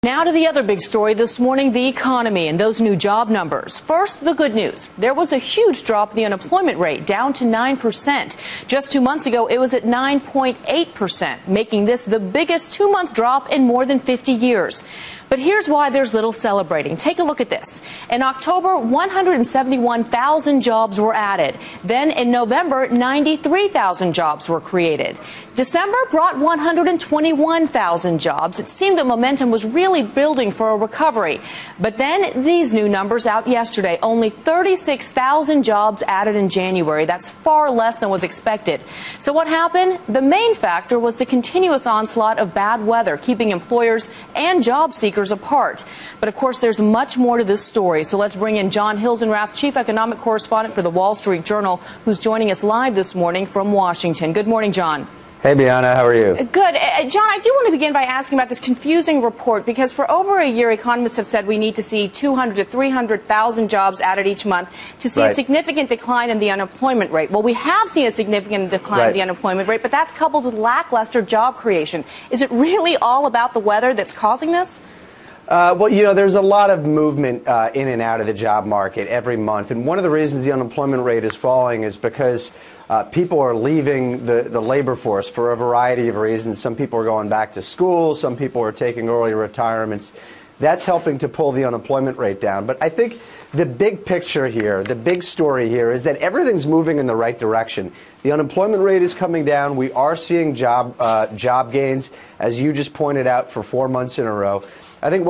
Now to the other big story this morning, the economy and those new job numbers. First, the good news. There was a huge drop in the unemployment rate, down to 9%. Just 2 months ago, it was at 9.8%, making this the biggest two-month drop in more than 50 years. But here's why there's little celebrating. Take a look at this. In October, 171,000 jobs were added. Then in November, 93,000 jobs were created. December brought 121,000 jobs. It seemed that momentum was really building for a recovery. But then these new numbers out yesterday. Only 36,000 jobs added in January. That's far less than was expected. So what happened? The main factor was the continuous onslaught of bad weather, keeping employers and job seekers apart. But of course, there's much more to this story. So let's bring in John Hilsenrath, Chief Economic Correspondent for the Wall Street Journal, who's joining us live this morning from Washington. Good morning, John. Hey, Bianna, how are you? Good. John, I do want to begin by asking about this confusing report, because for over a year, economists have said we need to see 200 to 300,000 jobs added each month to see a significant decline in the unemployment rate. Well, we have seen a significant decline in the unemployment rate, but that's coupled with lackluster job creation. Is it really all about the weather that's causing this? Well, you know, there's a lot of movement in and out of the job market every month. And one of the reasons the unemployment rate is falling is because people are leaving the labor force for a variety of reasons. Some people are going back to school. Some people are taking early retirements. That's helping to pull the unemployment rate down. But I think the big picture here, the big story here, is that everything's moving in the right direction. The unemployment rate is coming down. We are seeing job gains, as you just pointed out, for 4 months in a row. I think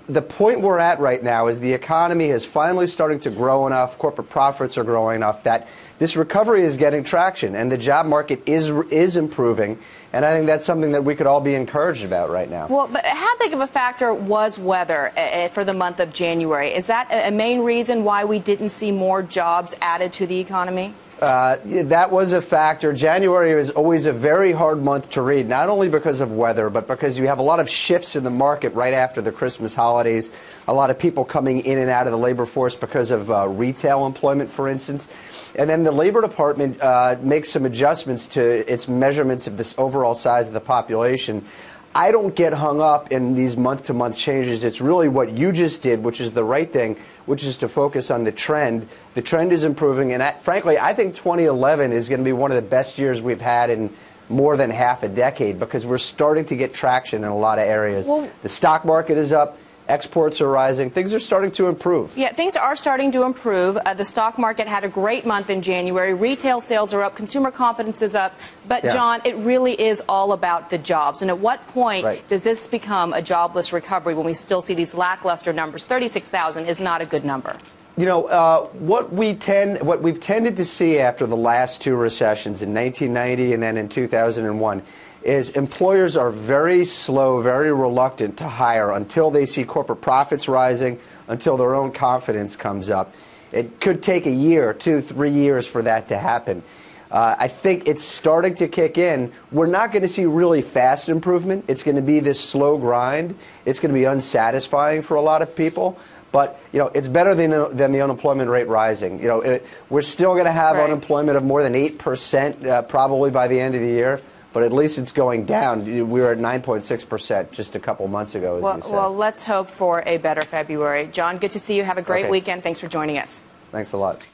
the point we're at right now is the economy is finally starting to grow enough, corporate profits are growing enough, that this recovery is getting traction, and the job market is improving. And I think that's something that we could all be encouraged about right now. Well, but how big of a factor was weather for the month of January? Is that a main reason why we didn't see more jobs added to the economy? That was a factor. January is always a very hard month to read, not only because of weather, but because you have a lot of shifts in the market right after the Christmas holidays, a lot of people coming in and out of the labor force because of retail employment, for instance. And then the Labor Department makes some adjustments to its measurements of this overall size of the population. I don't get hung up in these month-to-month changes. It's really what you just did, which is the right thing, which is to focus on the trend. The trend is improving, and frankly, I think 2011 is going to be one of the best years we've had in more than half a decade, because we're starting to get traction in a lot of areas. Well, the stock market is up. Exports are rising. Things are starting to improve. Yeah, things are starting to improve. The stock market had a great month in January. Retail sales are up. Consumer confidence is up. But, John, it really is all about the jobs. And at what point does this become a jobless recovery when we still see these lackluster numbers? 36,000 is not a good number. You know, what we've tended to see after the last two recessions, in 1990 and then in 2001, is employers are very slow, very reluctant to hire until they see corporate profits rising, until their own confidence comes up. It could take a year, 2, 3 years for that to happen. I think it's starting to kick in. We're not going to see really fast improvement. It's going to be this slow grind. It's going to be unsatisfying for a lot of people. But, you know, it's better than the unemployment rate rising. You know, we're still going to have unemployment of more than 8% probably by the end of the year. But at least it's going down. We were at 9.6% just a couple months ago, as you said. Well, let's hope for a better February. John, good to see you. Have a great weekend. Thanks for joining us. Thanks a lot.